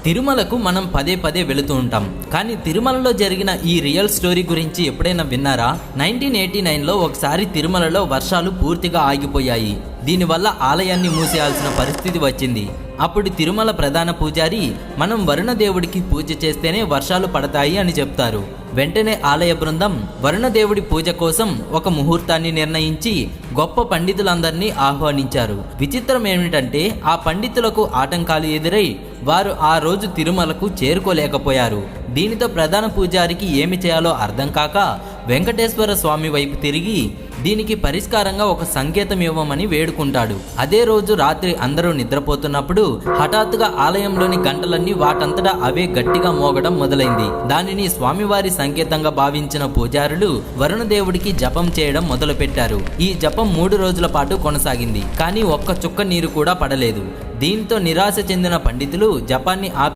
తిరుమలకు మనం పదే పదే వెళుతూ ఉంటాం, కానీ తిరుమలలో జరిగిన ఈ రియల్ స్టోరీ గురించి ఎప్పుడైనా విన్నారా? 1989లో ఒకసారి తిరుమలలో వర్షాలు పూర్తిగా ఆగిపోయాయి. దీనివల్ల ఆలయాన్ని మూసేయాల్సిన పరిస్థితి వచ్చింది. అప్పుడు తిరుమల ప్రధాన పూజారి మనం వరుణదేవుడికి పూజ చేస్తేనే వర్షాలు పడతాయి అని చెప్తారు. వెంటనే ఆలయ బృందం వరుణదేవుడి పూజ కోసం ఒక ముహూర్తాన్ని నిర్ణయించి గొప్ప పండితులందరినీ ఆహ్వానించారు. విచిత్రం ఏమిటంటే ఆ పండితులకు ఆటంకాలు ఎదురై వారు ఆ రోజు తిరుమలకు చేరుకోలేకపోయారు. దీనితో ప్రధాన పూజారికి ఏమి చేయాలో అర్థం కాక వెంకటేశ్వర స్వామి వైపు తిరిగి దీనికి పరిష్కారంగా ఒక సంకేతం ఇవ్వమని వేడుకుంటాడు. అదే రోజు రాత్రి అందరూ నిద్రపోతున్నప్పుడు హఠాత్తుగా ఆలయంలోని గంటలన్నీ వాటంతటా అవే గట్టిగా మోగడం మొదలైంది. దానిని స్వామివారి సంకేతంగా భావించిన పూజారులు వరుణదేవుడికి జపం చేయడం మొదలుపెట్టారు. ఈ జపం 3 రోజుల పాటు కొనసాగింది, కానీ ఒక్క చుక్క నీరు కూడా పడలేదు. దీంతో నిరాశ చెందిన పండితులు జపాన్ని